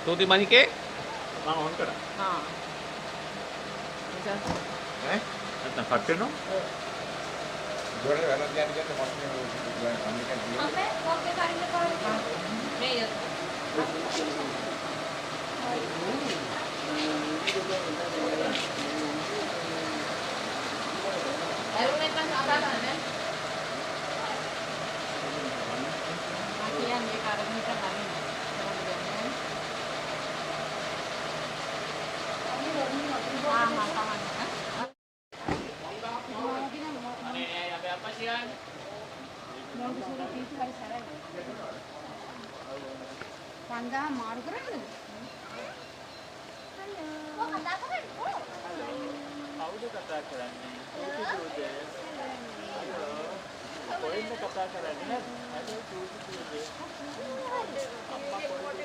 තෝති මහිකේ මම ඔන් කරා. हाँ ඈ නැත්නම් කට් වෙනවා. ජෝරේ වෙලා තියන්න කියන්න මොකක්ද අම්මිකන් කියන්නේ. අපේ කොක්කේ කරින්න කරන්නේ. මේ යත්. එරුනේ පස් ආදා ගන්න. කියන්නේ කාරණේට හරිනේ. පංගා මාරු කරන්නද? හලෝ. කතා කරන්නේ. කවුද කතා කරන්නේ? කොහෙන්ද කතා කරන්නේ? හලෝ චූටි චූටි. අම්මා කොහෙද?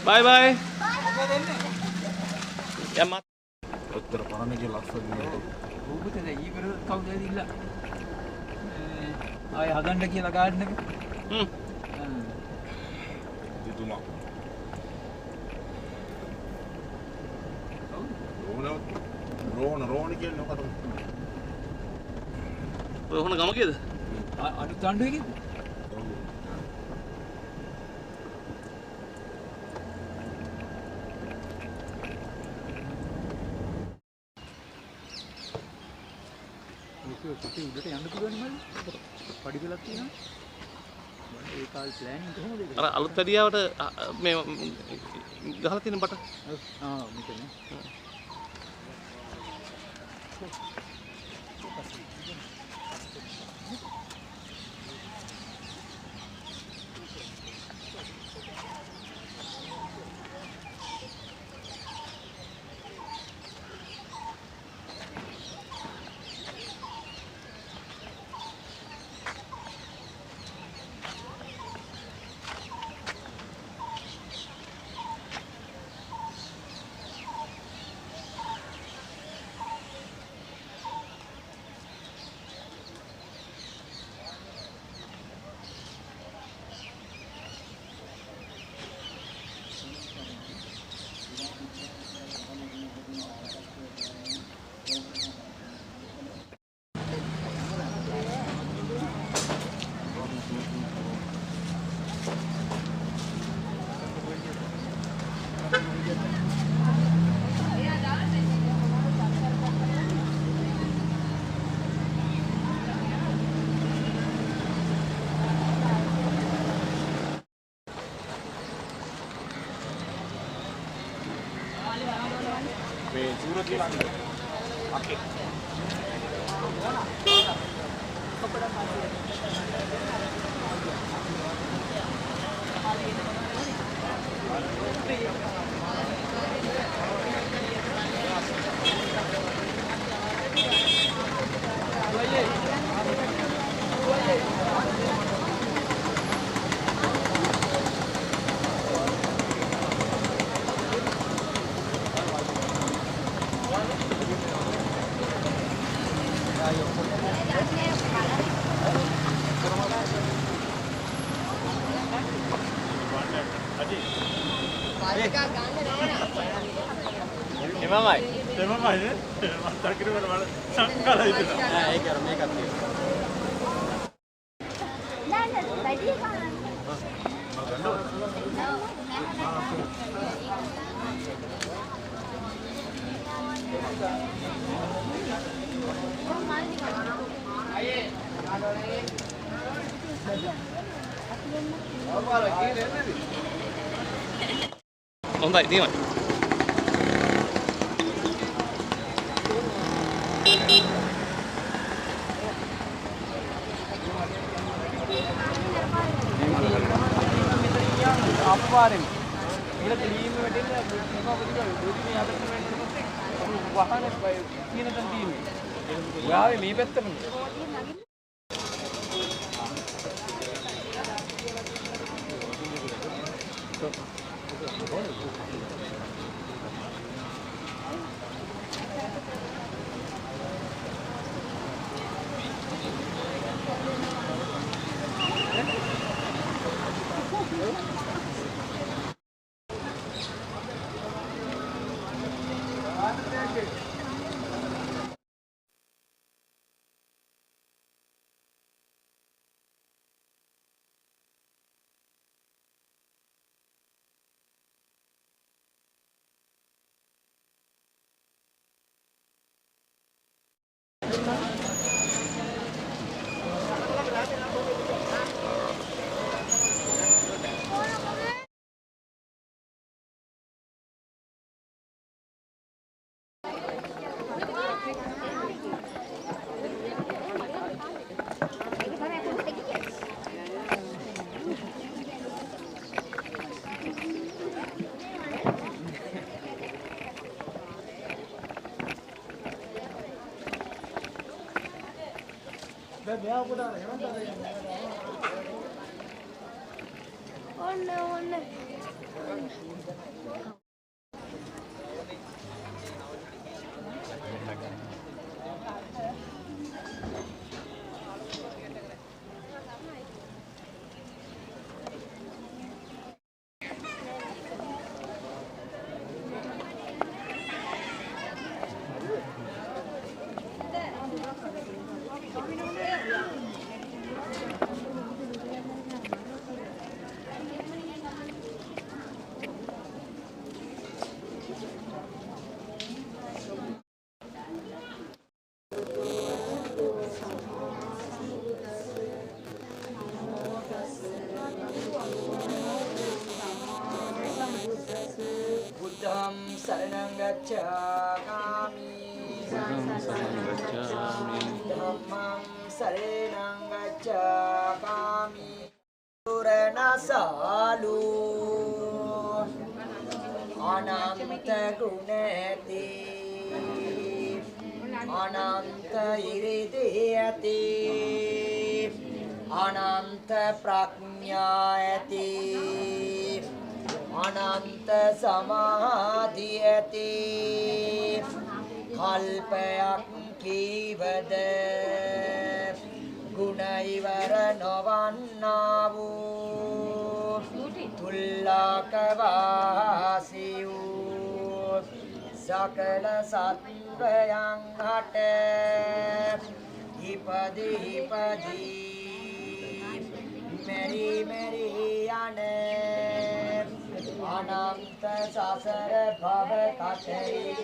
Bye bye. යම්මත් ඔත්තර පරණගේ ලස්සන ඌපතේ ඊවර කවුද ඇවිල්ලා ආය හදන්න කියලා ගාඩන් එක. දුතුමා. රෝණ කියන්නේ මොකද? ඔය හොන ගම කීයද? අඩු තණ්ඩුවේ කිව්ද? අපි උඩට යන්න පුළුවන් මල්ලි. පඩි ගලක් තියෙනවා. ඒ කාල් ප්ලෑනින් කොහොමද ඒක? අර අලුත් වැඩියාවට මේ ගහලා තියෙන බට. මෙතන. හොඳයි දිනමයි. අපපාරෙන් ඊළ ක්ලීන් වෙටෙන්නේ මොකක්ද මේ අතට වෙන්නේ වහන කියන තැන තියෙන්නේ. ඔයාවේ මේ පැත්තටම. Saranam gacchami Dhammam saranam gacchami Purana salu Ananta gunati Ananta iridiyati Ananta prajñayati අනන්ත සමාධිය ඇති කල්පයක් කීවද ගුණ ඉවර නොවන්නා වූ තුල්ලාක වාසී වූ සකල සත්වයන් හට ඉපදී මෙරි මෙරි යන්නේ අනන්ත සසර භව කතරි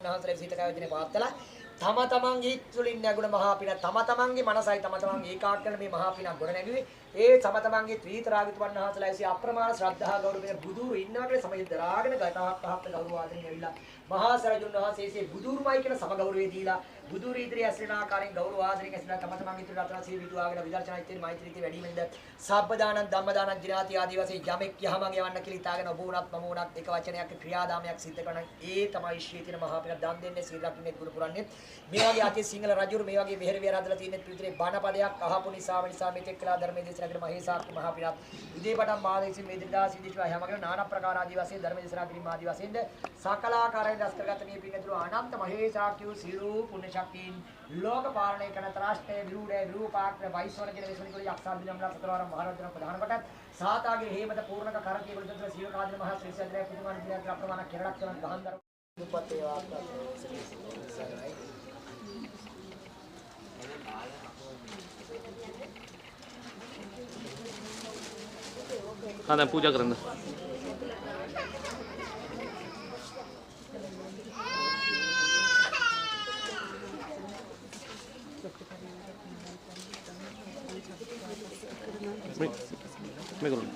නාතරේ සිතකව දිනේ පාත්තලා තම තමන්ගේ හිත් වලින් නැගුණ මහා පින තම තමන්ගේ මනසයි තම තමන්ගේ ඒකාග්‍ර කරන මේ මහා පින ගොඩ නැගුවේ ඒ තම තමන්ගේ ත්‍රිතරාගිත වන්හන්සලා ඇසි අප්‍රමාණ ශ්‍රද්ධා ගෞරවයෙන් බුදුරු ඉන්නවා කියලා සමය දරාගෙන ගතහක් පහක් ගෞරව ආදරෙන් ඇවිල්ලා මහා සරජුන් වහන්සේසේ බුදුරුමයි කියන සම ගෞරවය දීලා බුදුරු ඉදිරියේ ඇසෙන ආකාරයෙන් ගෞරව ආදරෙන් ඇසලා තම තමන්ගේ ත්‍රිරත්න සී විදුවාගෙන විදර්ශනා ඉතිරි මෛත්‍රීති වැඩි වෙනද සබ්බ දානං ධම්ම දානං ජිනාති ආදී වශයෙන් යමෙක් යහමඟ යවන්න කියලා හිතාගෙන ඔබ උනත් මම උනත් එක වචනයක් ක්‍රියාදාමයක් සිද්ධ කරන ඒ තමයි ශ්‍රී තින මහා පින දන් දෙන්නේ සීල රකින්නේ ගුරු පුරන්නේ මේ වගේ අති සිංහල රජුරු මේ වගේ මෙහෙර විහාර හදලා තියෙන පිටුතරේ බණ පදයක් අහපු නිසා මෙතෙක් කළා ධර්මයේ දේශනා කරන මහේසාක්‍ය මහා පිනත් විදේපටම් මාදේශී මේ දිනදාස විදිහට හැමගේම নানা ප්‍රකාර ආදී වශයෙන් ධර්ම දේශනා කිරීම ආදී වශයෙන්ද සකලාකාරයෙන් රැස් කරගත මේ පින් ඇතුළු අනන්ත මහේසාක්‍ය සිරු පුණ්‍ය ශක්තියින් ලෝක පාලනය කරන ත්‍රාෂ්ට්‍රයේ විරුඩේ විරූපාක්‍ර වෛශ්වන කියන විශ්වනිකුල යක්ෂා දිනම්ලා සතරවරම් මහරජන ප්‍රධාන කොට සාතාගේ හේමත පූර්ණක කරකේ වලට සීල කාදින මහා ශ්‍රී සද්‍රේ පුදුමාන දිනක් අප්‍රමාණ කෙරණක් කරන ගහන්දර උපත් ඒවා हाँ දැන් පූජා කරන්න මේ කරන්න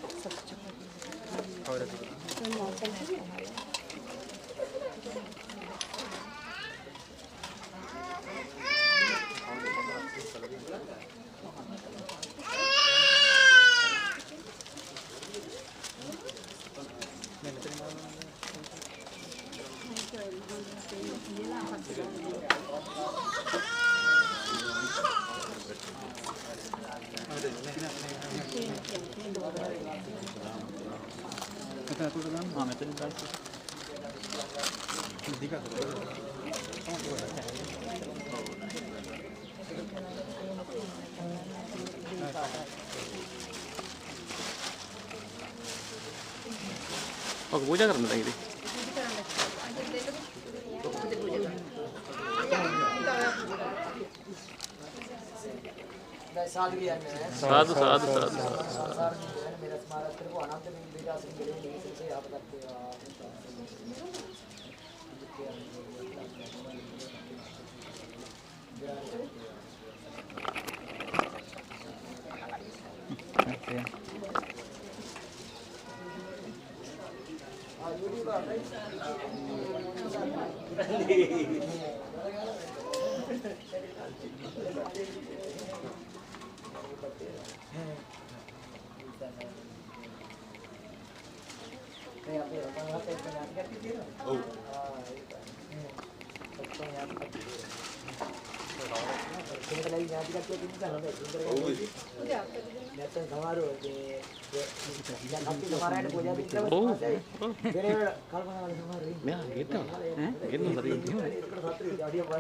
ඔක පූජා කරන්න දැන් ඉතින් साधु කියන්නේ සාදු සාදු සාදු සංසාර ජීවිතේ මෙලස් මාරත් කරපු අනන්ත විවිධාසින් දෙලේ නිසසේ ආපදක් වේවා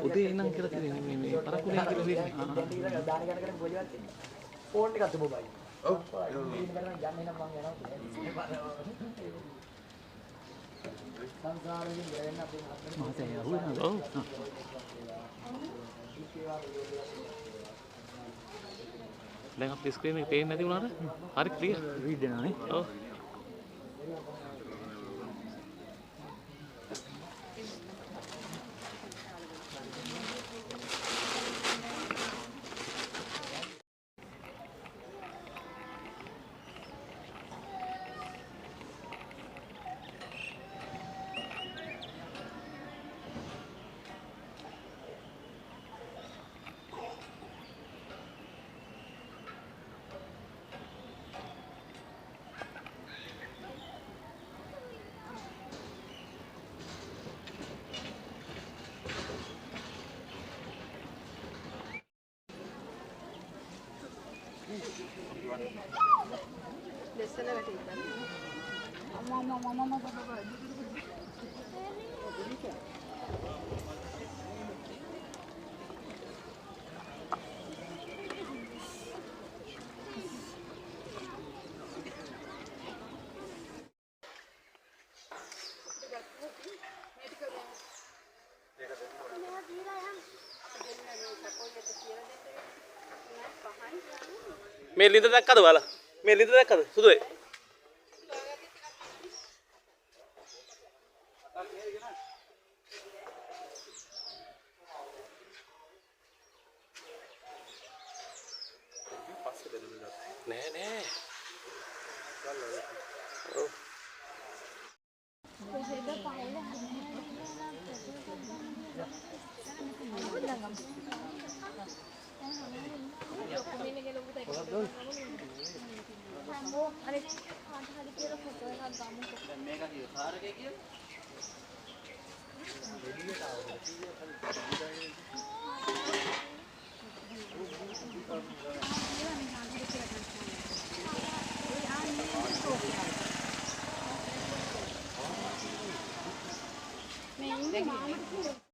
උදේ ඉන්නම් කියලා තියෙන්නේ මේ පරක්කුලේ කියලා ෆෝන් එකක් තිබුණා. ඔව්. යන්නේ නම් මම යනවා. සංසාරයෙන් ගැලෙන්න අපේ මහතේ අහුවෙනවද? ඔව්. දැන් අපේ ස්ක්‍රීන් එකේ පේන්නේ නැති වුණාට හරි ක්ලියර් රීඩ් වෙනවා නේ. ඔව්. මේ ලිඳ දැක්කද ඔයාලා? මේ ලිඳ දැක්කද? සුදුවේ. නෑ නෑ අර කාට හරි කියලා ෆොටෝ එකක් ගමුකෝ. දැන් මේක කිය කාරකේ කියලා මේ ඉන්නේ මාමට